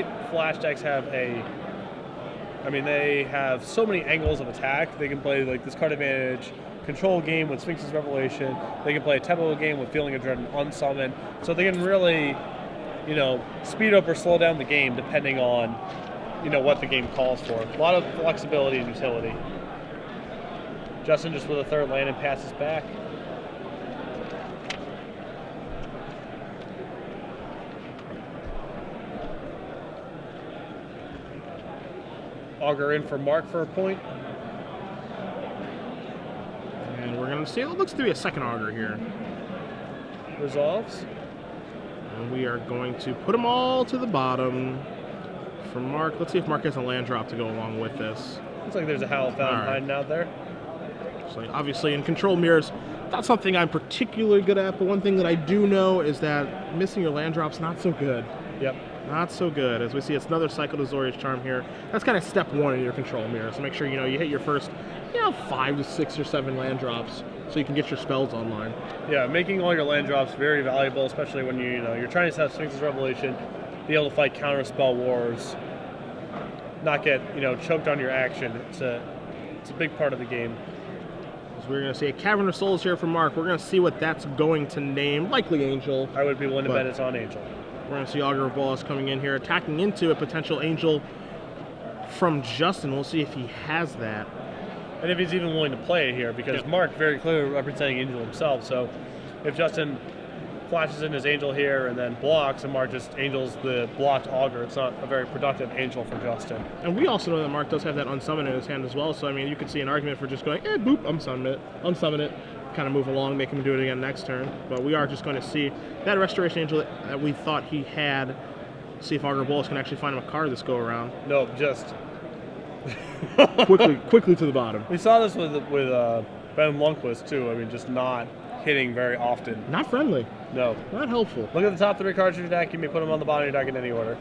blue-white flash decks have they have so many angles of attack. They can play like this card advantage control game with Sphinx's Revelation. They can play a tempo game with Feeling of Dread and Unsummon. So they can really, speed up or slow down the game depending on, what the game calls for. A lot of flexibility and utility. Justin just with a third land and passes back. Augur in for Mark for a point. And we're going to see, it looks to be a second Augur here. Resolves. And we are going to put them all to the bottom for Mark. Let's see if Mark has a land drop to go along with this. Looks like there's a Howl Fountain hiding out there. So obviously in control mirrors, not something I'm particularly good at, but one thing that I do know is that missing your land drop's not so good. Yep. Not so good. As we see, it's another Cycle to Azorius Charm here. That's kind of step one in your control mirror. So make sure you hit your first 5 to 6 or 7 land drops so you can get your spells online. Yeah, making all your land drops very valuable, especially when you're trying to set Sphinx's Revelation, be able to fight counter spell wars, not get choked on your action. It's a big part of the game. So we're going to see a Cavern of Souls here from Mark. We're going to see what that's going to name. Likely Angel. I would be willing to bet it's on Angel. We're going to see Augur of Bolas coming in here, attacking into a potential Angel from Justin. We'll see if he has that. And if he's even willing to play it here, because Mark very clearly representing Angel himself. So if Justin flashes in his Angel here and then blocks, and Mark just Angels the blocked Augur, it's not a very productive Angel for Justin. And we also know that Mark does have that Unsummon in his hand as well. So, you could see an argument for just going, boop, unsummon it. Kind of move along, make him do it again next turn. But we are just going to see that Restoration Angel that we thought he had. See if Augur of Bolas can actually find him a card this go around. No, just quickly to the bottom. We saw this with Ben Lundquist too. Just not hitting very often. Not friendly. No. Not helpful. Look at the top 3 cards of your deck. You may put them on the bottom of your deck in any order.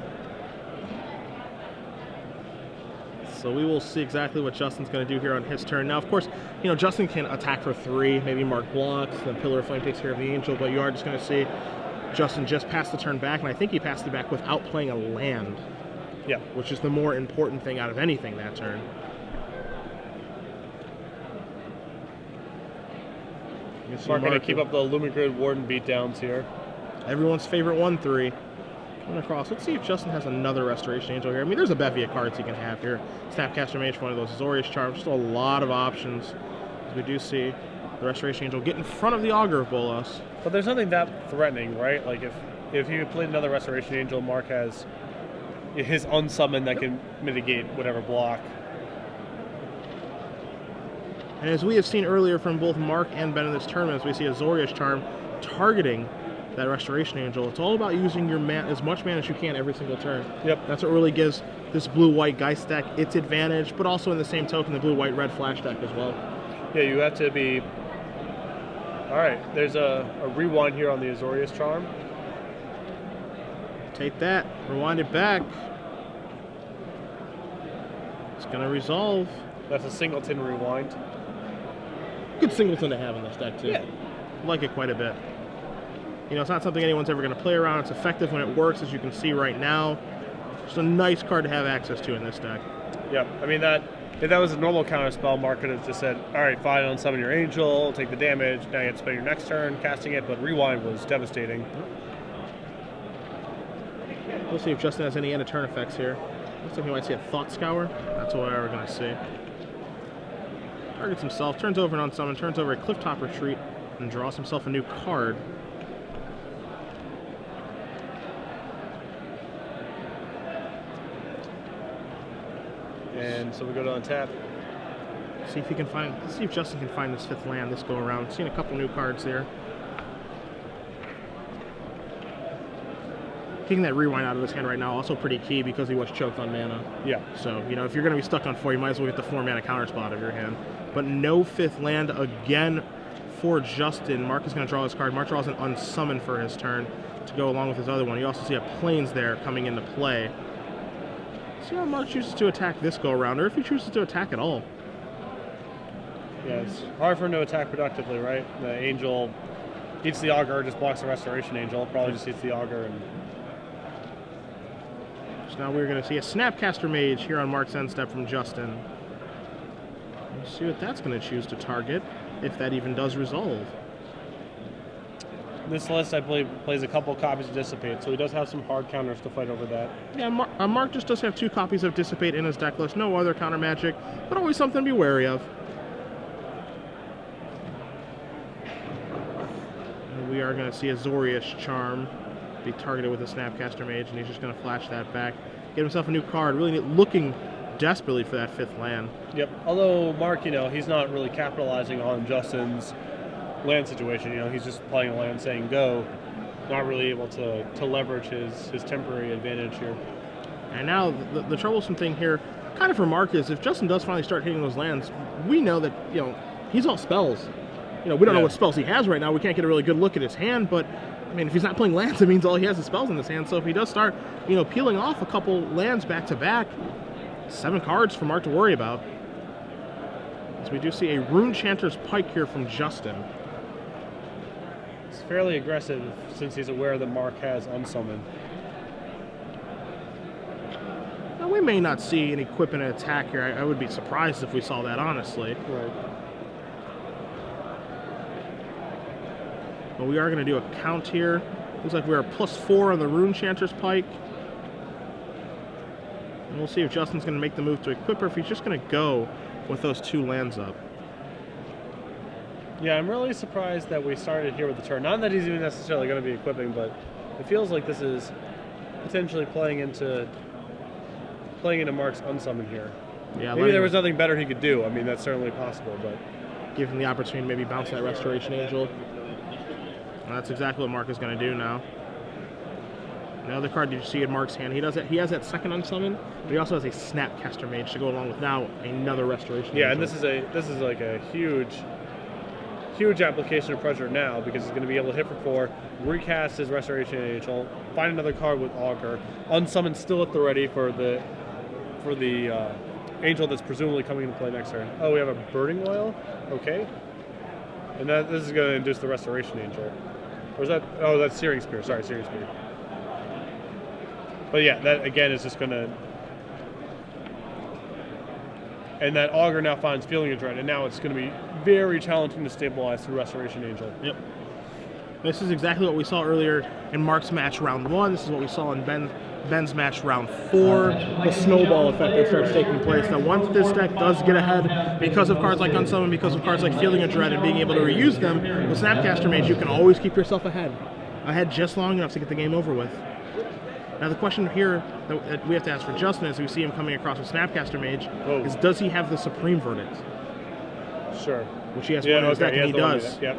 So we will see exactly what Justin's going to do here on his turn. Now, of course, Justin can attack for 3. Maybe Mark blocks. Then Pillar of Flame takes care of the Angel. But you are just going to see Justin just pass the turn back. And I think he passed it back without playing a land. Yeah. Which is the more important thing out of anything that turn. Mark going to keep up the Lumigrid Warden beatdowns here. Everyone's favorite 1/3. Coming across. Let's see if Justin has another Restoration Angel here. There's a bevy of cards he can have here. Snapcaster Mage for one of those. Azorius Charm. Just a lot of options. As we do see the Restoration Angel get in front of the Augur of Bolas. But there's nothing that threatening, right? Like if you played another Restoration Angel, Mark has his Unsummon that can mitigate whatever block. And as we have seen earlier from both Mark and Ben in this tournament, as we see Azorius Charm targeting that Restoration Angel, it's all about using your as much mana as you can every single turn. Yep. That's what really gives this blue-white Geist deck its advantage, but also in the same token, the blue-white-red Flash deck as well. Yeah, you have to be... Alright, there's a rewind here on the Azorius Charm. Take that, rewind it back. It's going to resolve. That's a singleton rewind. Good singleton to have in this deck, too. Yeah. I like it quite a bit. It's not something anyone's ever going to play around. It's effective when it works, as you can see right now. Just a nice card to have access to in this deck. Yeah, if that was a normal counter spell, Mark could have just said, alright, fine, unsummon your Angel, take the damage, now you have to spend your next turn casting it, but rewind was devastating. We'll see if Justin has any end of turn effects here. Looks like we might see a Thought Scour. That's what we're going to see. Targets himself, turns over an Unsummon, turns over a Clifftop Retreat, and draws himself a new card. And so we go to untap. See if Justin can find this 5th land this go around. Seeing a couple new cards there. Taking that rewind out of his hand right now, also pretty key because he was choked on mana. Yeah. So, if you're going to be stuck on 4, you might as well get the 4 mana counter spot of your hand. But no 5th land again for Justin. Mark is going to draw his card. Mark draws an Unsummon for his turn to go along with his other one. You also see a Plains there coming into play. See how Mark chooses to attack this go around, or if he chooses to attack at all. Yeah, it's hard for him to attack productively, right? The Angel eats the Augur, just blocks the Restoration Angel. Probably just eats the Augur and So now we're going to see a Snapcaster Mage here on Mark's end step from Justin. Let's see what that's going to choose to target, if that even does resolve. This list, I believe, plays a couple copies of Dissipate, so he does have some hard counters to fight over that. Yeah, Mark just does have 2 copies of Dissipate in his deck list. No other counter magic, but always something to be wary of. And we are going to see a Zorius Charm be targeted with a Snapcaster Mage, and he's just going to flash that back. Get himself a new card, really looking desperately for that 5th land. Yep, although Mark, he's not really capitalizing on Justin's land situation. He's just playing a land saying go, not really able to leverage his temporary advantage here. And now the troublesome thing here, kind of for Mark, is if Justin does finally start hitting those lands, we know that, he's all spells. We don't know what spells he has right now. We can't get a really good look at his hand, but I mean, if he's not playing lands, it means all he has is spells in his hand. So if he does start, peeling off a couple lands back to back, 7 cards for Mark to worry about. So we do see a Rune Chanter's Pike here from Justin. It's fairly aggressive since he's aware that Mark has Unsummon. Now, we may not see an equip and an attack here. I would be surprised if we saw that, honestly. Right. But we are going to do a count here. Looks like we're a +4 on the Rune Chanter's Pike. And we'll see if Justin's going to make the move to equip or if he's just going to go with those 2 lands up. Yeah, I'm really surprised that we started here with the turn. Not that he's even necessarily going to be equipping, but it feels like this is potentially playing into Mark's Unsummon here. Yeah, maybe there was nothing better he could do. I mean, that's certainly possible, but give him the opportunity to maybe bounce that Restoration Angel. And that's exactly what Mark is going to do now. The other card you see in Mark's hand, he has that 2nd Unsummon, but he also has a Snapcaster Mage to go along with now another Restoration Angel. And this is like a huge application of pressure now, because he's going to be able to hit for 4, recast his Restoration Angel, find another card with Augur, Unsummon still at the ready for the angel that's presumably coming into play next turn. Oh, we have a Burning Oil? Okay. And this is going to induce the Restoration Angel. Or is that... Oh, that's Searing Spear. Sorry, Searing Spear. But yeah, that again is just going to... And that Augur now finds Feeling of Dread, and now it's going to be very challenging to stabilize through Restoration Angel. Yep. This is exactly what we saw earlier in Mark's match round 1. This is what we saw in Ben's match round 4. The snowball effect that starts taking place. Now, once this deck does get ahead, because of cards like Unsummon, because of cards like Feeling of Dread, and being able to reuse them, with Snapcaster Mage, you can always keep yourself ahead just long enough to get the game over with. Now, the question here that we have to ask for Justin as we see him coming across with Snapcaster Mage is, does he have the Supreme Verdict? Sure. Which he has one in his deck, and he does. Yep.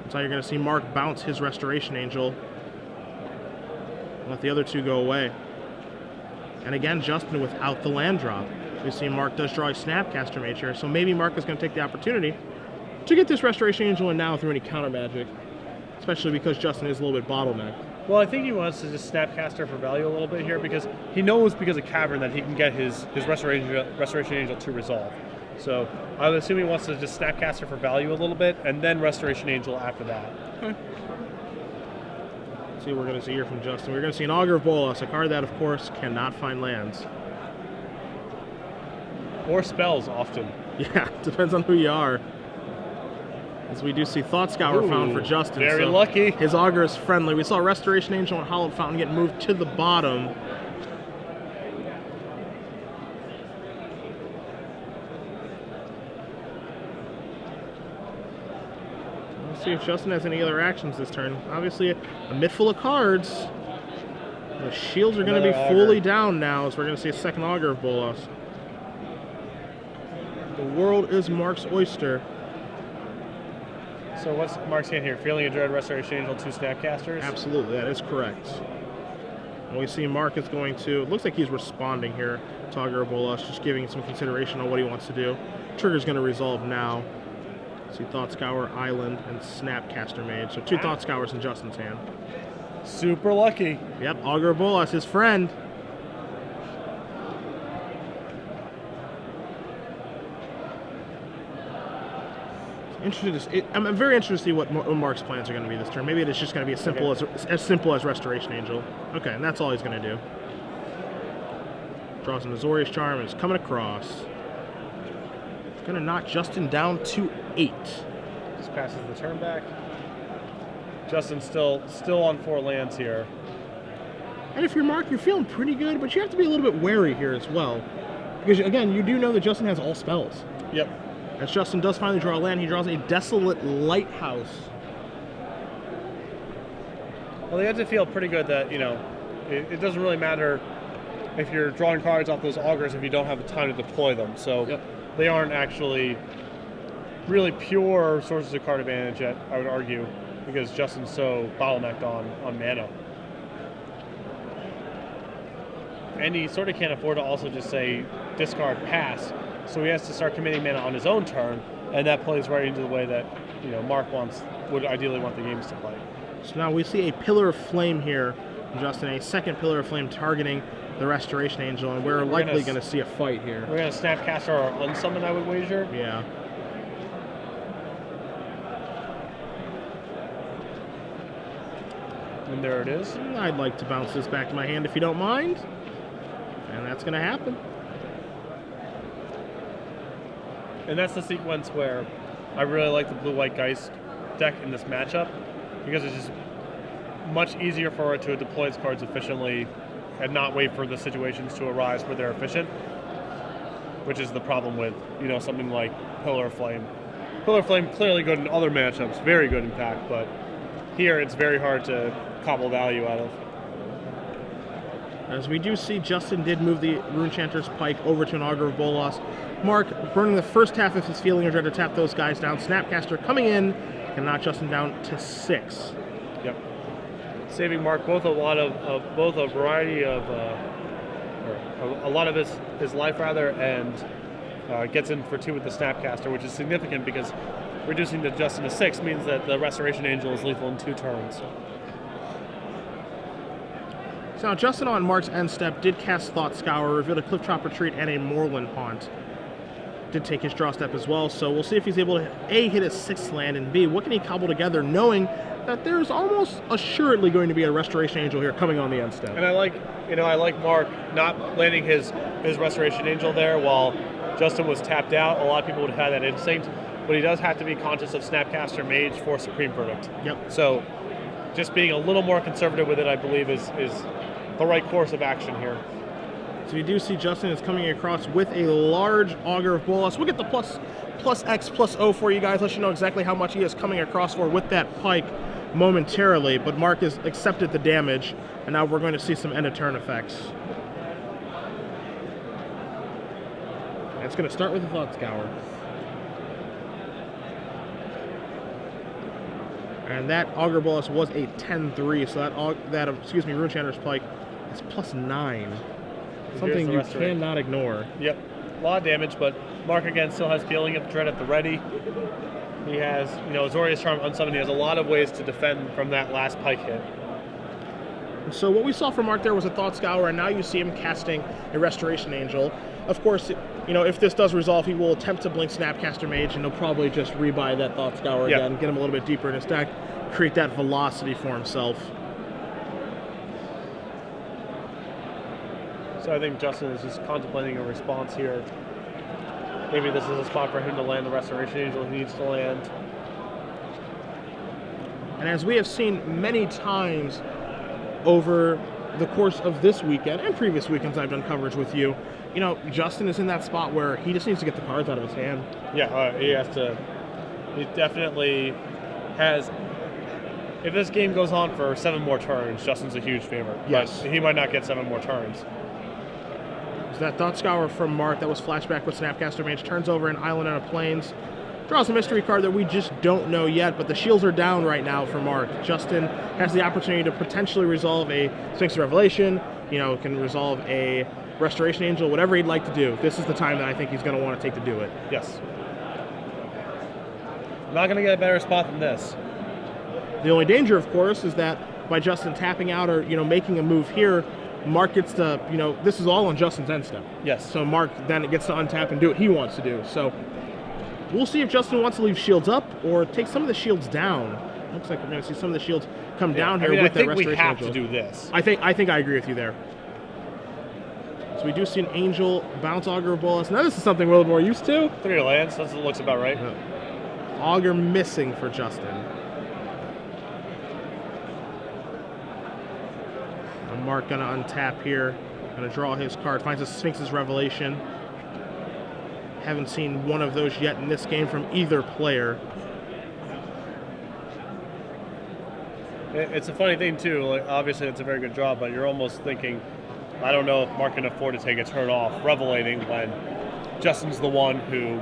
So you're going to see Mark bounce his Restoration Angel. Let the other 2 go away. And again, Justin without the land drop. We see Mark does draw a Snapcaster Mage here, so maybe Mark is going to take the opportunity to get this Restoration Angel in now through any counter magic. Especially because Justin is a little bit bottlenecked. Well, I think he wants to just Snapcaster for value a little bit here, because he knows because of Cavern that he can get his Restoration Angel to resolve. So I would assume he wants to just Snapcaster for value a little bit, and then Restoration Angel after that. Okay. Let's see what we're going to see here from Justin. We're going to see an Augur of Bolas, a card that, of course, cannot find lands. Or spells, often. Yeah, depends on who you are. As we do see Thought Scour found for Justin. Very lucky. His Augur is friendly. We saw Restoration Angel and Hallowed Fountain get moved to the bottom. Let's see if Justin has any other actions this turn. Obviously, a mitt full of cards. The shields are going to be fully down now, as we're going to see a 2nd Augur of Bolas. The world is Mark's oyster. So what's Mark's hand here? Feeling of Dread, Restoration Angel, 2 Snapcasters? Absolutely, that is correct. And we see Mark is going to... It looks like he's responding here to Augur of Bolas, just giving some consideration on what he wants to do. Trigger's going to resolve now. See Thought Scour, Island, and Snapcaster Mage. So 2 Thought Scours in Justin's hand. Super lucky. Yep, Augur of Bolas, his friend. I'm very interested to see what Mark's plans are going to be this turn. Maybe it's just going to be as simple as Restoration Angel. Okay, and that's all he's going to do. Draws an Azorius Charm and is coming across. Going to knock Justin down to 8. Just passes the turn back. Justin's still on 4 lands here. And if you're Mark, you're feeling pretty good, but you have to be a little bit wary here as well. Because, again, you do know that Justin has all spells. Yep. As Justin does finally draw a land, he draws a Desolate Lighthouse. Well, they have to feel pretty good that, it doesn't really matter if you're drawing cards off those augurs if you don't have the time to deploy them. So they aren't actually really pure sources of card advantage yet, I would argue, because Justin's so bottlenecked on mana. And he sort of can't afford to also just say discard pass, so he has to start committing mana on his own turn, and that plays right into the way that Mark would ideally want the games to play. So now we see a Pillar of Flame here, Justin, a second Pillar of Flame targeting the Restoration Angel, and we're likely going to see a fight here. We're going to Snapcaster or Unsummon, I would wager. Yeah. And there it is. I'd like to bounce this back to my hand if you don't mind. And that's going to happen. And that's the sequence where I really like the Blue-White Geist deck in this matchup, because it's just much easier for it to deploy its cards efficiently and not wait for the situations to arise where they're efficient, which is the problem with, something like Pillar of Flame. Pillar of Flame clearly good in other matchups, very good in fact, but here it's very hard to cobble value out of. As we do see, Justin did move the Runechanter's Pike over to an Augur of Bolas. Mark burning the first half of his Feeling of Dread to tap those guys down. Snapcaster coming in and knock Justin down to 6. Yep. Saving Mark both a variety of a lot of his life and gets in for 2 with the Snapcaster, which is significant because reducing the Justin to 6 means that the Restoration Angel is lethal in 2 turns. So now Justin on Mark's end step did cast Thought Scour, revealed a Cliff-Top Retreat and a Moorland Haunt. Did take his draw step as well, so we'll see if he's able to A, hit his 6th land, and B, what can he cobble together knowing that there's almost assuredly going to be a Restoration Angel here coming on the end step. And I like Mark not landing his Restoration Angel there while Justin was tapped out. A lot of people would have had that instinct, but he does have to be conscious of Snapcaster Mage for Supreme Verdict. Yep. So just being a little more conservative with it, I believe, is the right course of action here. So you do see Justin is coming across with a large Augur of Bolas. We'll get the plus X plus O for you guys, let you know exactly how much he is coming across for with that Pike momentarily, but Mark has accepted the damage, and now we're going to see some end of turn effects. And it's going to start with the Thought Scour. And that Augur Bolas was a 10-3, so that Runechanter's Pike is plus 9. Something you cannot ignore. Yep. A lot of damage, but Mark again still has Feeling of Dread at the ready. He has, Azorius Charm Unsummoned. He has a lot of ways to defend from that last Pike hit. So what we saw from Mark there was a Thought Scour, and now you see him casting a Restoration Angel. Of course, if this does resolve, he will attempt to blink Snapcaster Mage, and he'll probably just rebuy that Thought Scour again, get him a little bit deeper in his deck, create that velocity for himself. So I think Justin is just contemplating a response here. Maybe this is a spot for him to land the Restoration Angel he needs to land. And as we have seen many times over the course of this weekend and previous weekends I've done coverage with you, Justin is in that spot where he just needs to get the cards out of his hand. Yeah, he has to. He definitely has. If this game goes on for 7 more turns, Justin's a huge favorite. Yes. But he might not get 7 more turns. So that Thought Scour from Mark, that was flashback with Snapcaster Mage, turns over an island on a plains, draws a mystery card that we just don't know yet, but the shields are down right now for Mark. Justin has the opportunity to potentially resolve a Sphinx of Revelation, can resolve a Restoration Angel, whatever he'd like to do. This is the time that I think he's going to want to take to do it. Yes. Not going to get a better spot than this. The only danger, of course, is that by Justin tapping out or, making a move here, Mark gets to, this is all on Justin's end step. Yes. So Mark then gets to untap and do what he wants to do. So we'll see if Justin wants to leave shields up or take some of the shields down. Looks like we're going to see some of the shields come down here with that Restoration Angel. I think we have to do this. I think I agree with you there. So we do see an Angel bounce Augur Bolas. Now this is something we're a little more used to. 3 lands, that looks about right. Augur missing for Justin. And Mark gonna untap here. Gonna draw his card. Finds a Sphinx's Revelation. Haven't seen one of those yet in this game from either player. It's a funny thing too. Like, obviously, it's a very good draw, but you're almost thinking, I don't know if Mark can afford to take a turn off revelating when Justin's the one who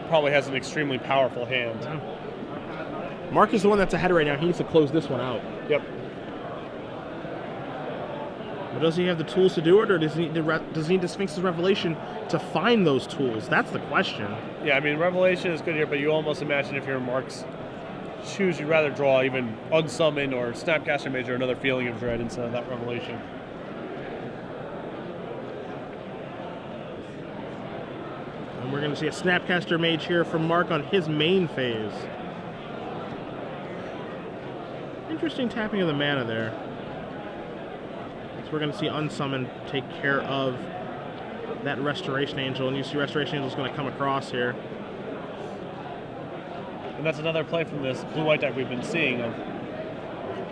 probably has an extremely powerful hand. Mark is the one that's ahead right now. He needs to close this one out. Yep. But does he have the tools to do it, or does he need the Sphinx's Revelation to find those tools? That's the question. Yeah, I mean, Revelation is good here, but you almost imagine if you're in Mark's shoes, you'd rather draw even Unsummon or Snapcaster Mage or another Feeling of Dread instead of that Revelation. And we're going to see a Snapcaster Mage here from Mark on his main phase. Interesting tapping of the mana there. So we're going to see Unsummon take care of that Restoration Angel, and you see Restoration Angel is going to come across here. And that's another play from this blue-white deck we've been seeing of,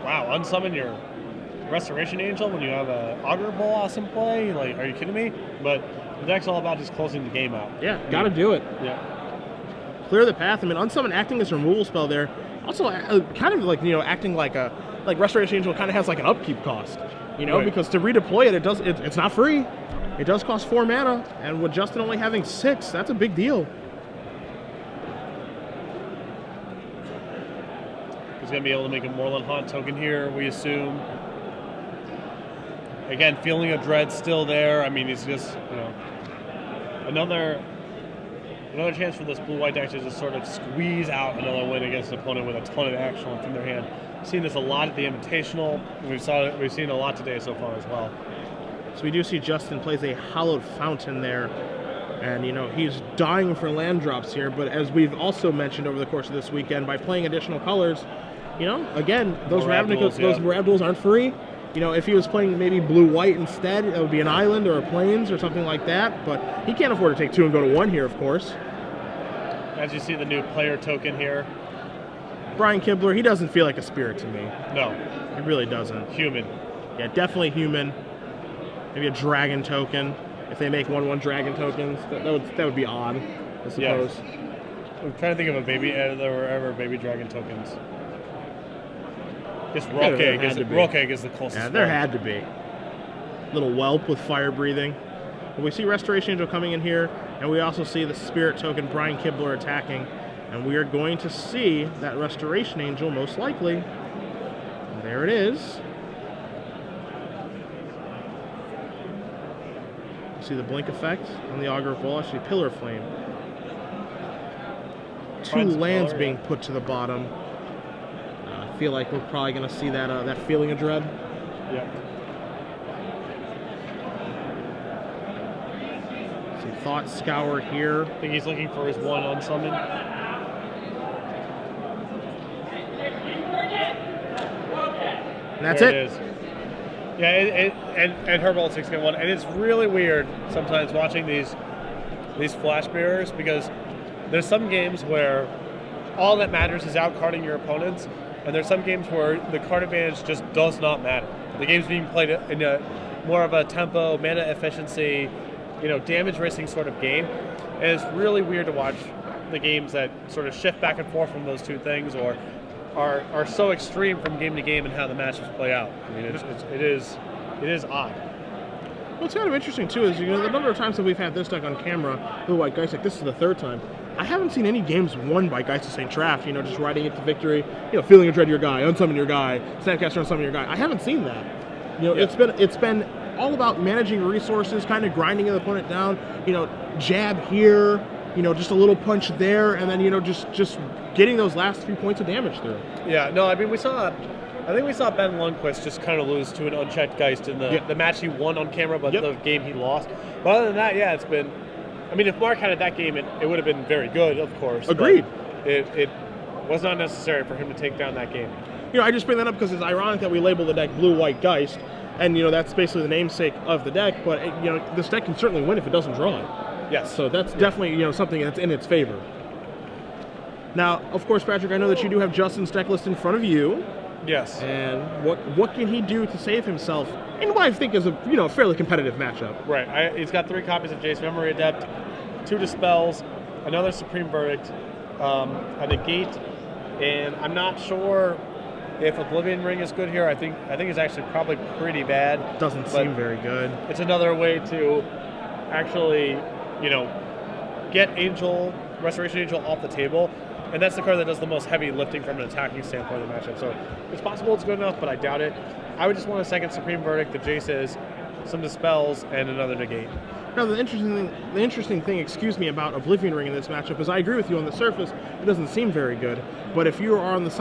wow, unsummon your Restoration Angel when you have a Augur Bolas in play? Like, are you kidding me? But the deck's all about just closing the game out. Yeah, gotta do it. Yeah. Clear the path. I mean, Unsummon acting as a removal spell there. Also, kind of like, acting like Restoration Angel kind of has like an upkeep cost, Right. because to redeploy it, it's not free. It does cost 4 mana, and with Justin only having 6, that's a big deal. He's going to be able to make a Moorland Haunt token here, we assume. Again, Feeling of Dread still there. I mean, he's just, another chance for this blue-white deck to just sort of squeeze out another win against an opponent with a ton of action left in their hand. We've seen this a lot at the Invitational, and we've seen a lot today so far as well. So we do see Justin plays a Hallowed Fountain there. And, he's dying for land drops here. But as we've also mentioned over the course of this weekend, by playing additional colors, again, those Ravnicals aren't free. If he was playing maybe blue-white instead, it would be an island or a plains or something like that. But he can't afford to take 2 and go to 1 here, of course. As you see the new player token here. Brian Kibler, he doesn't feel like a spirit to me. No. He really doesn't. Human. Yeah, definitely human. Maybe a dragon token. If they make 1/1 dragon tokens, that would be odd, I suppose. Yeah. I'm trying to think of a baby, there were ever baby dragon tokens. I guess Rock Egg is the closest. Yeah, there had to be. Little whelp with fire breathing. But we see Restoration Angel coming in here, and we also see the spirit token Brian Kibler attacking. And we are going to see that Restoration Angel most likely. And there it is. See the blink effect on the Augur Bolas. See Pillar Flame. 2 lands being put to the bottom. I feel like we're probably going to see that Feeling of Dread. Yeah. See Thought Scour here. I think he's looking for his 1 unsummon. And that's there it. It is. Yeah, and Herberholtz 6-1, and it's really weird sometimes watching these flash bearers, because there's some games where all that matters is outcarding your opponents, and there's some games where the card advantage just does not matter. The game's being played in a more of a tempo, mana efficiency, damage racing sort of game, and it's really weird to watch the games that sort of shift back and forth from those two things, or are so extreme from game to game and how the matches play out. I mean, it is odd. What's kind of interesting too is the number of times that we've had this deck on camera, Blue-White Geist, like this is the 3rd time. I haven't seen any games won by Geist of St. Traft, just riding it to victory, Feeling of Dread your guy, Unsummon your guy, Snapcaster Unsummon your guy. I haven't seen that. It's been all about managing resources, kind of grinding the opponent down, jab here, just a little punch there, and then just getting those last few points of damage through. Yeah, no, I mean we saw Ben Lundquist just kind of lose to an unchecked Geist in the match he won on camera, but the game he lost. But other than that, yeah, it's been. I mean, if Mark had that game, it would have been very good, of course. Agreed. It was not necessary for him to take down that game. I just bring that up because it's ironic that we label the deck Blue-White Geist, and that's basically the namesake of the deck. But this deck can certainly win if it doesn't draw it. Yes. So that's definitely something that's in its favor. Now, of course, Patrick, I know that you do have Justin's deck list in front of you. Yes. And what can he do to save himself in what I think is a fairly competitive matchup? Right. He's got 3 copies of Jace Memory Adept, 2 Dispels, another Supreme Verdict, a Negate, and I'm not sure if Oblivion Ring is good here. I think it's actually probably pretty bad. Doesn't seem very good. It's another way to actually, get Restoration Angel off the table. And that's the card that does the most heavy lifting from an attacking standpoint of the matchup. So it's possible it's good enough, but I doubt it. I would just want a second Supreme Verdict, the Jaces, some Dispels, and another Negate. Now, the interesting thing, about Oblivion Ring in this matchup is I agree with you on the surface. It doesn't seem very good. But if you are on the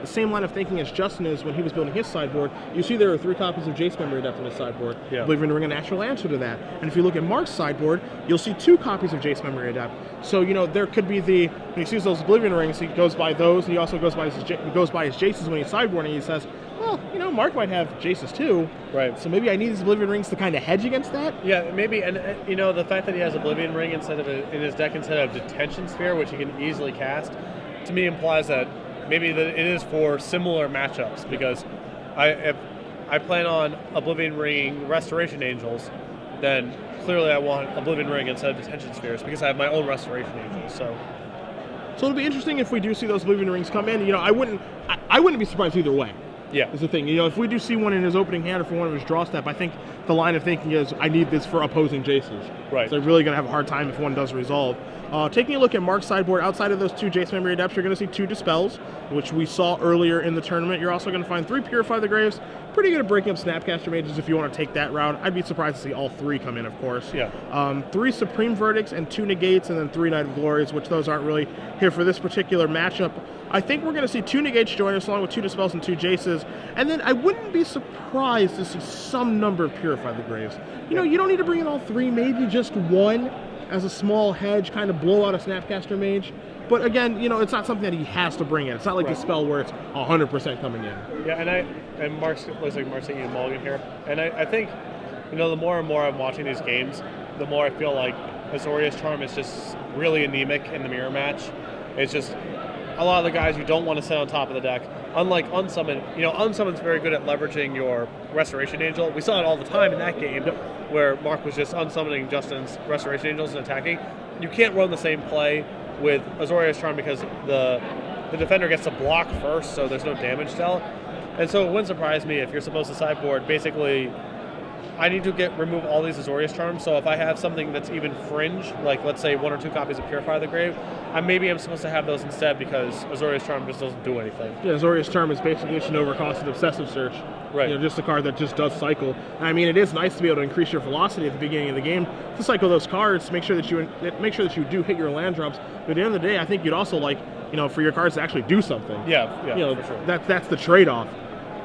same line of thinking as Justin is when he was building his sideboard, you see there are 3 copies of Jace Memory Adept in his sideboard. Yeah. Oblivion Ring, a natural answer to that. And if you look at Mark's sideboard, you'll see 2 copies of Jace Memory Adept. So, there could be when he sees those Oblivion Rings, he goes by those, and he also goes by his Jaces when he's sideboarding, and he says, well, Mark might have Jaces too. Right. So maybe I need these Oblivion Rings to kind of hedge against that? Yeah, maybe. And, the fact that he has Oblivion Ring in his deck instead of Detention Sphere, which he can easily cast, to me implies that maybe that it is for similar matchups, because if I plan on Oblivion Ring Restoration Angels, then clearly I want Oblivion Ring instead of Detention Spheres because I have my own Restoration Angels. So it'll be interesting if we do see those Oblivion Rings come in. I wouldn't be surprised either way. Yeah. Is the thing. If we do see one in his opening hand or for one of his draw step, I think the line of thinking is, I need this for opposing Jaces. Right. So they're really going to have a hard time if one does resolve. Taking a look at Mark's sideboard, outside of those 2 Jace Memory Adepts, you're going to see 2 Dispels, which we saw earlier in the tournament. You're also going to find 3 Purify the Graves. Pretty good at breaking up Snapcaster Mages if you want to take that route. I'd be surprised to see all 3 come in, of course. Yeah. 3 Supreme Verdicts and 2 Negates, and then 3 Knight of Glories, which those aren't really here for this particular matchup. I think we're going to see 2 Negates join us, along with 2 Dispels and 2 Jaces. And then I wouldn't be surprised to see some number of Purify the Graves. You don't need to bring in all 3, maybe just 1 as a small hedge, kind of blow out a Snapcaster Mage. But again, it's not something that he has to bring in. It's not like Dispel where it's 100% coming in. Yeah, and Mark's looks like Mark's taking a mulligan here. And I think, the more and more I'm watching these games, the more I feel like Azorius Charm is just really anemic in the mirror match. It's just a lot of the guys you don't want to sit on top of the deck. Unlike Unsummon, Unsummon's very good at leveraging your Restoration Angel. We saw it all the time in that game where Mark was just unsummoning Justin's Restoration Angels and attacking. You can't run the same play with Azorius Charm because the defender gets to block first, so there's no damage dealt. And so it wouldn't surprise me if you're supposed to sideboard, basically, I need to remove all these Azorius Charms, so if I have something that's even fringe, like let's say 1 or 2 copies of Purify the Grave, maybe I'm supposed to have those instead because Azorius Charm just doesn't do anything. Yeah, Azorius Charm is basically just an overcosted Obsessive Search. Right. Just a card that just does cycle. I mean, it is nice to be able to increase your velocity at the beginning of the game to cycle those cards, to make sure that you do hit your land drops. But at the end of the day, I think you'd also like, for your cards to actually do something. Yeah, for sure. That's the trade-off.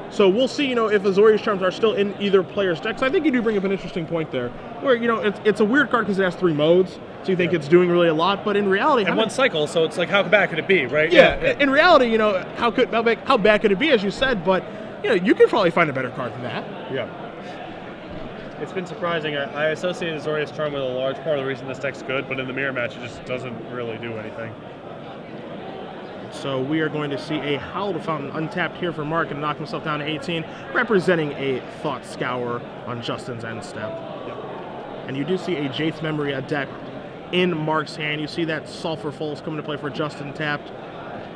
So we'll see, if Azorius Charms are still in either player's decks. I think you do bring up an interesting point there, where, it's a weird card because it has 3 modes, so you think it's doing really a lot, but in reality... And 1 cycle, so it's like, how bad could it be, right? Yeah. In reality, how bad could it be, as you said, but, you could probably find a better card than that. Yeah. It's been surprising. I associate Azorius Charm with a large part of the reason this deck's good, but in the mirror match, it just doesn't really do anything. So we are going to see a Howled Fountain untapped here for Mark and knock himself down to 18, representing a Thought Scour on Justin's end step. And you do see a Jace Memory Adept in Mark's hand. You see that Sulphur Falls coming to play for Justin tapped.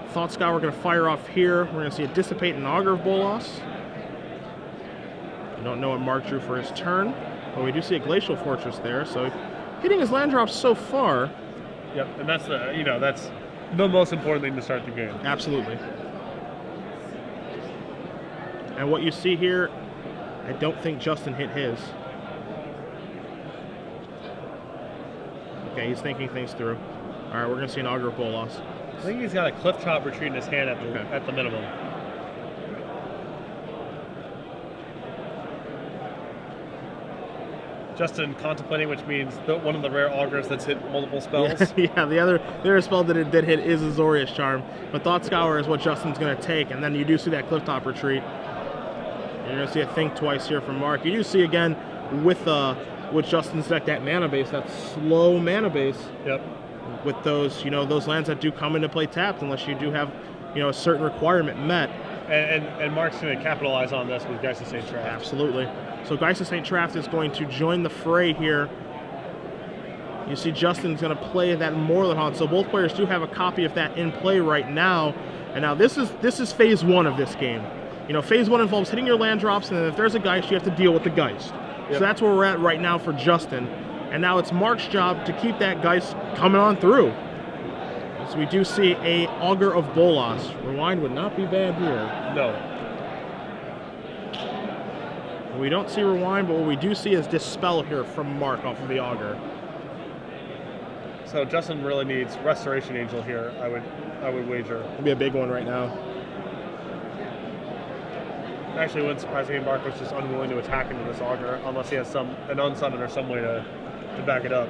Thought Scour going to fire off here. We're going to see it Dissipate and Augur of Bolas. I don't know what Mark drew for his turn, but we do see a Glacial Fortress there. So hitting his land drops so far. Yep, and that's that's the most important thing to start the game. Absolutely. And what you see here, I don't think Justin hit his. Okay, he's thinking things through. All right, we're going to see an Augur of Bolas. I think he's got a Cliff Chop Retreat in his hand at the minimum. Justin contemplating, which means one of the rare augurs that's hit multiple spells. Yeah, the other spell that it did hit is Azorius Charm, but Thought Scour is what Justin's going to take, and then you do see that Clifftop Retreat. You're going to see a Think Twice here from Mark. You do see again with Justin's deck that mana base, that slow mana base. Yep. With those, those lands that do come into play tapped, unless you do have, a certain requirement met. And Mark's going to capitalize on this with Geist of St. Traft. Absolutely. So Geist of St. Traft is going to join the fray here. You see Justin's going to play that Morlin, so both players do have a copy of that in play right now. And now this is phase one of this game. Phase one involves hitting your land drops, and then if there's a Geist, you have to deal with the Geist. Yep. So that's where we're at right now for Justin. And now it's Mark's job to keep that Geist coming on through. So we do see a Augur of Bolas. Rewind would not be bad here. No. We don't see Rewind, but what we do see is Dispel here from Mark off of the Augur. So Justin really needs Restoration Angel here, I would wager. It'd be a big one right now. Actually, it wouldn't surprise me if Mark was just unwilling to attack into this Augur unless he has an unsummon or some way to back it up.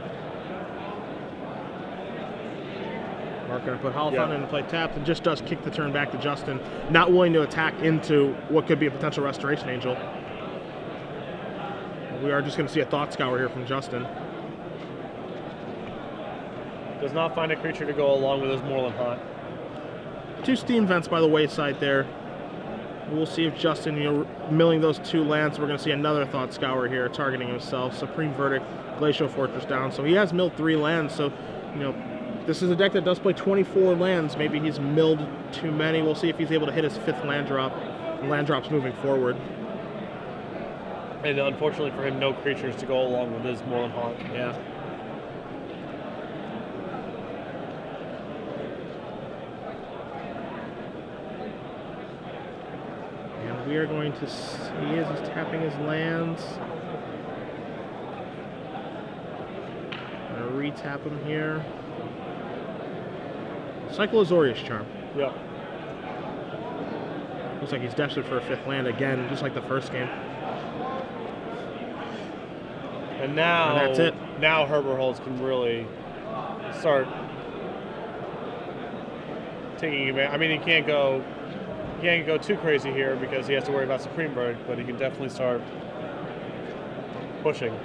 Mark going to put Halfon into play tapped and just does kick the turn back to Justin, not willing to attack into what could be a potential Restoration Angel. We are just going to see a Thought Scour here from Justin. Does not find a creature to go along with his Moorland Haunt. 2 Steam Vents by the wayside there. We'll see if Justin, milling those 2 lands. We're going to see another Thought Scour here, targeting himself. Supreme Verdict, Glacial Fortress down. So he has milled 3 lands. So, this is a deck that does play 24 lands. Maybe he's milled too many. We'll see if he's able to hit his 5th land drop. Land drops moving forward. And unfortunately for him, no creatures to go along with his Moorland Haunt. Yeah. And we are going to see as he's tapping his lands. I'm going to re-tap him here. Cycle Azorius Charm. Yep. Looks like he's desperate for a 5th land again, just like the first game. And now, that's it. Now Herberholtz can really start taking advantage. I mean, he can't go too crazy here because he has to worry about Supreme Verdict, but he can definitely start pushing.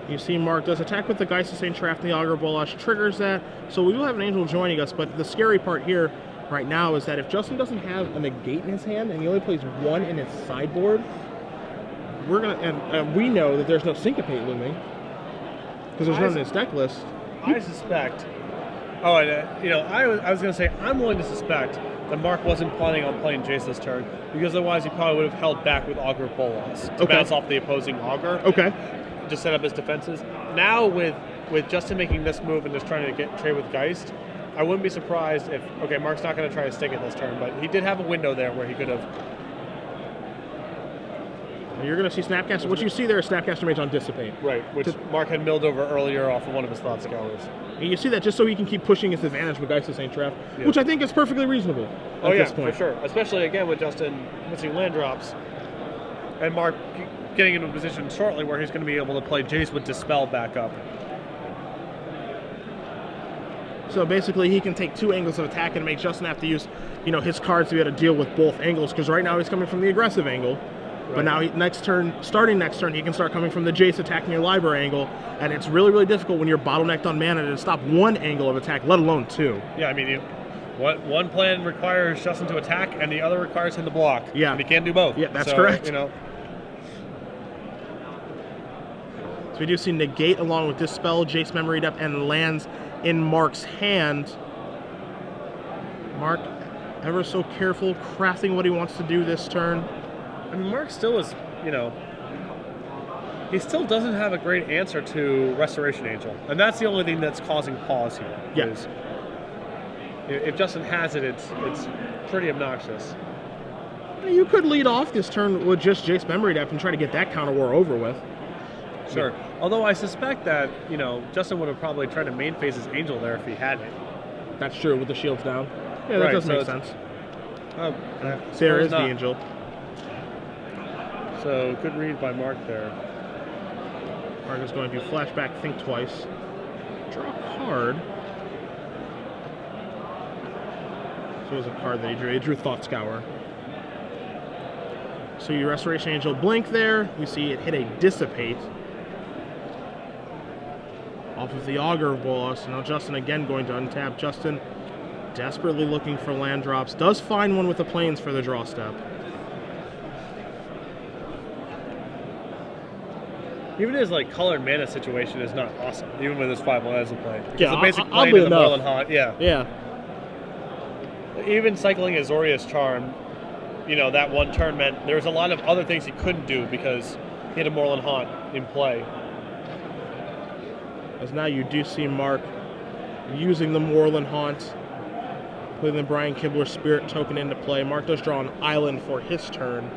You see Mark does attack with the Geist of St. Traft and the Augur Bolas, triggers that. So we will have an Angel joining us, but the scary part here right now is that if Justin doesn't have a negate in his hand and he only plays 1 in his sideboard, we're gonna and we know that there's no Syncopate looming because there's none in his deck list. I suspect. Oh, and I was gonna say I'm willing to suspect that Mark wasn't planning on playing Jace this turn because otherwise he probably would have held back with Augur Bolas to bounce off the opposing Augur. Okay. Just set up his defenses. Now with Justin making this move and just trying to trade with Geist, I wouldn't be surprised if Mark's not going to try to stick it this turn, but he did have a window there where he could have. You're going to see Snapcaster. What you see there is Snapcaster Mage on Dissipate. Right, which Mark had milled over earlier off of one of his Thought Scours. And you see that just so he can keep pushing his advantage with Geist of St. Traft, which I think is perfectly reasonable at this point. For sure. Especially again with Justin missing land drops and Mark getting into a position shortly where he's going to be able to play Jace with Dispel back up. So basically he can take 2 angles of attack and make Justin have to use, his cards to be able to deal with both angles, because right now he's coming from the aggressive angle. Right. But now starting next turn, he can start coming from the Jace attacking your library angle, and it's really, really difficult when you're bottlenecked on mana to stop 1 angle of attack, let alone 2. Yeah, I mean, one plan requires Justin to attack, and the other requires him to block. Yeah. And he can't do both. Yeah, that's correct. So we do see Negate along with Dispel, Jace Memory Depth, and lands in Mark's hand. Mark, ever so careful, crafting what he wants to do this turn. I mean, Mark still is, he still doesn't have a great answer to Restoration Angel. And that's the only thing that's causing pause here. Yes. If Justin has it, it's pretty obnoxious. You could lead off this turn with just Jace Memory Depth and try to get that counter war over with. Sure. Although I suspect that, Justin would have probably tried to main phase his Angel there if he had it. That's true, with the shields down. Yeah, that does make sense. There is the Angel. So, good read by Mark there. Mark is going to flashback, think twice, draw a card. So it was a card that he drew. He drew Thought Scour. So your Restoration Angel blink there. We see it hit a Dissipate off of the Augur Bola. So now Justin again going to untap. Justin desperately looking for land drops. Does find one with the Plains for the draw step. Even his like colored mana situation is not awesome, even with his 5 lands in play. Yeah, the basic play oddly in the enough. Moreland Haunt, yeah. Yeah. Even cycling Azorius Charm, you know, that one turn meant there was a lot of other things he couldn't do because he had a Moreland Haunt in play. As now you do see Mark using the Moreland Haunt, putting the Brian Kibler Spirit token into play. Mark does draw an island for his turn.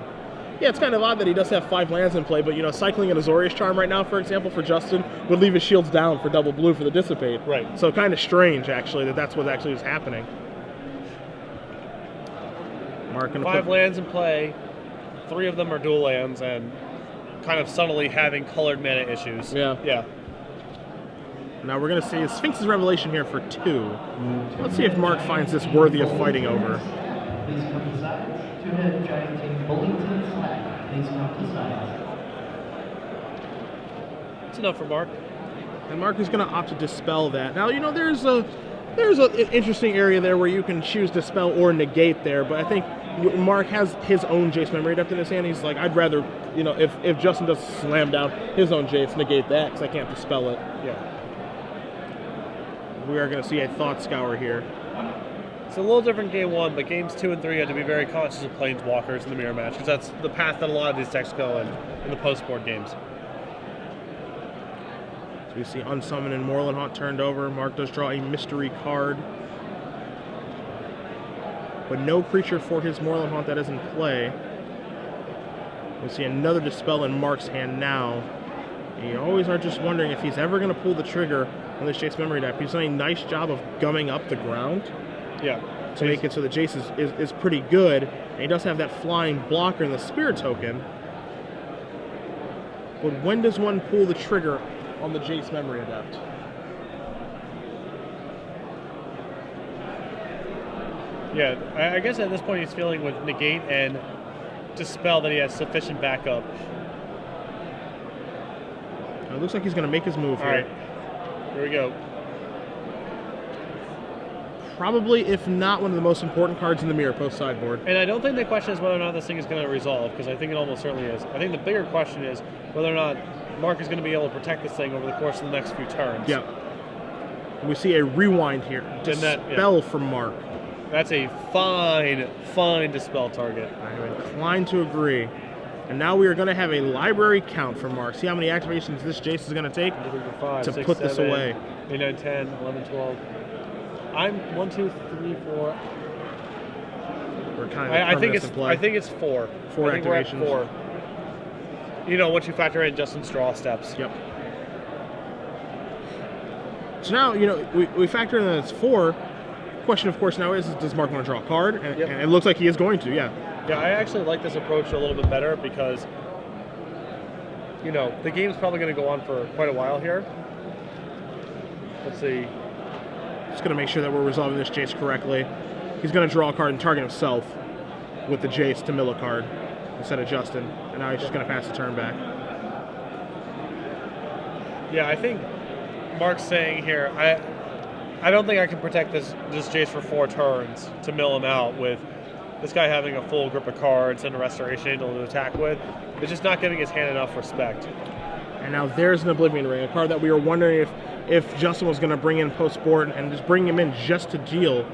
Yeah, it's kind of odd that he does have 5 lands in play, but, you know, cycling an Azorius Charm right now, for example, for Justin, would leave his shields down for double blue for the Dissipate. Right. So kind of strange, actually, that that's what actually is happening. Mark gonna 5 lands in play, 3 of them are dual lands, and kind of subtly having colored mana issues. Yeah. Yeah. Now we're going to see a Sphinx's Revelation here for 2. Let's see if Mark finds this worthy of fighting over. Please come to side. 2-head giant team Bullington Flag. Please come to side. It's enough for Mark. And Mark is going to opt to dispel that. Now, you know, there's an interesting area there where you can choose dispel or negate there, but I think Mark has his own Jace Memory Adept in his hand. He's like, I'd rather, you know, if Justin does slam down his own Jace, negate that because I can't dispel it. Yeah. We are going to see a Thought Scour here. It's a little different game 1, but games 2 and 3 had to be very conscious of Planeswalkers in the mirror match because that's the path that a lot of these decks go in the post-board games. So we see Unsummon and Moreland Haunt turned over. Mark does draw a mystery card. But no creature for his Moreland Haunt that is in play. We see another Dispel in Mark's hand now. You always are just wondering if he's ever going to pull the trigger on this Jace Memory Adept. He's done a nice job of gumming up the ground. Yeah. To make it so that Jace is pretty good. And he does have that flying blocker in the Spirit token. But when does one pull the trigger on the Jace Memory Adept? Yeah, I guess at this point he's feeling with negate and dispel that he has sufficient backup. It looks like he's going to make his move here. All right, here we go. Probably, if not, one of the most important cards in the mirror post sideboard. And I don't think the question is whether or not this thing is going to resolve, because I think it almost certainly is. I think the bigger question is whether or not Mark is going to be able to protect this thing over the course of the next few turns. Yeah. We see a rewind here. Dispel from Mark. That's a fine, fine dispel target. I'm inclined to agree. And now we are going to have a library count for Mark. See how many activations this Jace is going to take to put this away. 8, 9, 10, 11, 12. I'm 1, 2, 3, 4. We're kind of I think it's 4. 4 activations. 4. You know, once you factor in Justin's draw steps. Yep. So now, you know, we factor in that it's 4. Question, of course, now is does Mark want to draw a card? And, and it looks like he is going to, yeah. Yeah, I actually like this approach a little bit better because, you know, the game's probably going to go on for quite a while here. Let's see. Just going to make sure that we're resolving this Jace correctly. He's going to draw a card and target himself with the Jace to mill a card instead of Justin. And now he's just going to pass the turn back. Yeah, I think Mark's saying here, I don't think I can protect this Jace for 4 turns to mill him out with this guy having a full grip of cards and a Restoration Angel to attack with. It's just not giving his hand enough respect. And now there's an Oblivion Ring, a card that we were wondering if Justin was going to bring in post-board and just bring him in just to deal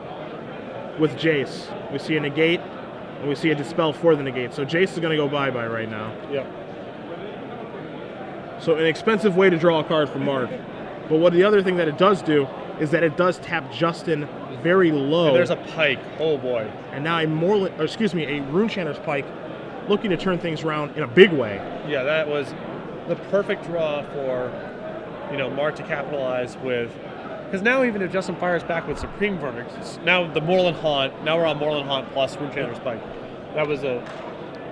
with Jace. We see a negate, and we see a dispel for the negate. So Jace is going to go bye-bye right now. Yep. So an expensive way to draw a card from Mark. But what the other thing that it does do is that it does tap Justin very low. And there's a Pike. Oh boy. And now a Runechanter's Pike looking to turn things around in a big way. Yeah, that was the perfect draw for, you know, Mark to capitalize with. Because now even if Justin fires back with Supreme Verdict, now the Moreland Haunt, now we're on Moreland Haunt plus Runechanter's Pike. That was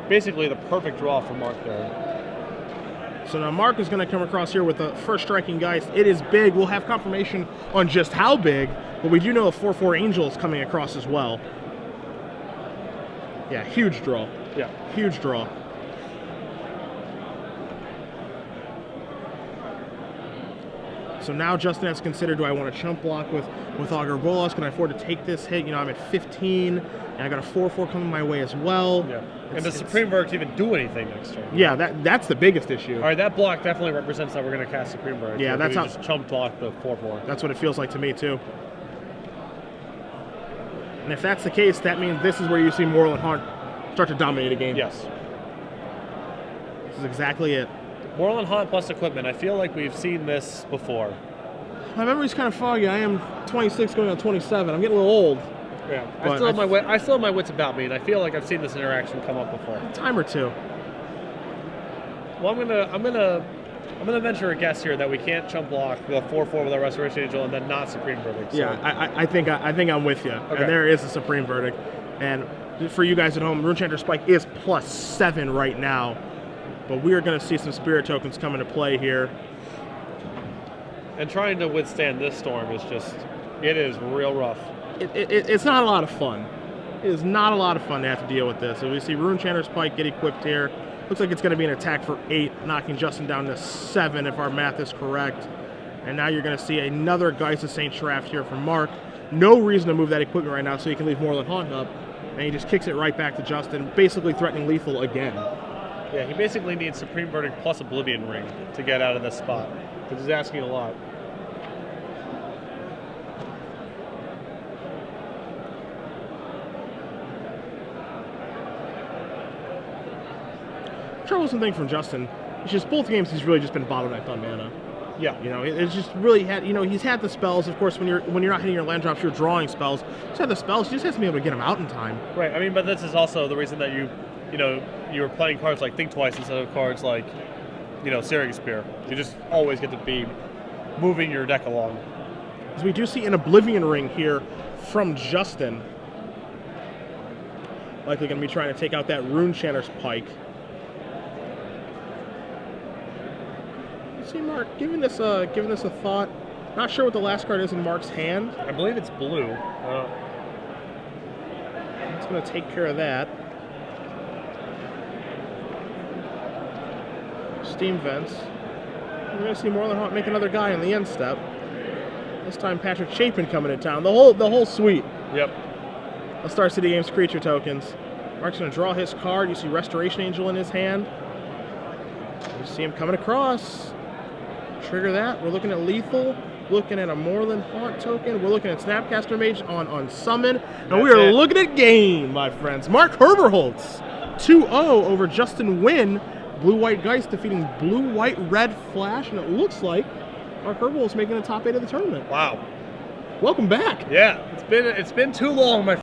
basically the perfect draw for Mark there. So now Mark is going to come across here with the first striking Geist. It is big. We'll have confirmation on just how big, but we do know a 4/4 Angel is coming across as well. Yeah, huge draw. Yeah. Huge draw. So now Justin has to consider, do I want to chump block with Herberholtz? Can I afford to take this hit? You know, I'm at 15, and I got a 4/4 coming my way as well. Yeah. And does Supreme Verdict even do anything next turn? Yeah, that's the biggest issue. All right, that block definitely represents that we're going to cast Supreme Verdict. Yeah, that's how. Just chump block the 4/4. That's what it feels like to me too. And if that's the case, that means this is where you see Moreland Haunt start to dominate a game. Yes. This is exactly it. Moreland Haunt plus equipment. I feel like we've seen this before. My memory's kind of foggy. I am 26 going on 27. I'm getting a little old. Yeah. I still have my wits about me, and I feel like I've seen this interaction come up before. A time or two. Well, I'm gonna venture a guess here that we can't chump block the 4/4 with our Restoration Angel and then not Supreme Verdict. So. Yeah, I think I'm with you. Okay. And there is a Supreme Verdict. And for you guys at home, Runechanter Spike is +7 right now. But we are going to see some Spirit Tokens come into play here. And trying to withstand this storm is just, it is real rough. It's not a lot of fun. It is not a lot of fun to have to deal with this. So we see Runechanter Spike get equipped here. Looks like it's going to be an attack for 8, knocking Justin down to 7 if our math is correct. And now you're going to see another Geist of St. Shraft here from Mark. No reason to move that equipment right now, so he can leave Moreland Haunt up. And he just kicks it right back to Justin, basically threatening lethal again. Yeah, he basically needs Supreme Verdict plus Oblivion Ring to get out of this spot, which is asking a lot. Troublesome thing from Justin, it's just both games he's really just been bottlenecked on mana. Yeah. You know, it's just really had, you know, he's had the spells. Of course, when you're not hitting your land drops, you're drawing spells. He's had the spells, he just has to be able to get them out in time. Right, I mean, but this is also the reason that you were playing cards like Think Twice instead of cards like, Searing Spear. You just always get to be moving your deck along. As we do see an Oblivion Ring here from Justin. Likely going to be trying to take out that Runechanter's Pike. See, Mark, giving this a thought. Not sure what the last card is in Mark's hand. I believe it's blue. It's going to take care of that. Steam Vents. We're going to see Moreland Haunt make another guy on the end step. This time Patrick Chapin coming to town. The whole suite. Yep. A Star City Games creature tokens. Mark's going to draw his card. You see Restoration Angel in his hand. You see him coming across. Trigger that. We're looking at lethal. Looking at a Moreland Haunt token. We're looking at Snapcaster Mage on summon. And we are looking at game, my friends. Mark Herberholtz 2-0 over Justin Nguyen. Blue-White Geist defeating Blue-White-Red Flash. And it looks like Mark Herberholtz making the top 8 of the tournament. Wow. Welcome back. Yeah, it's been too long, my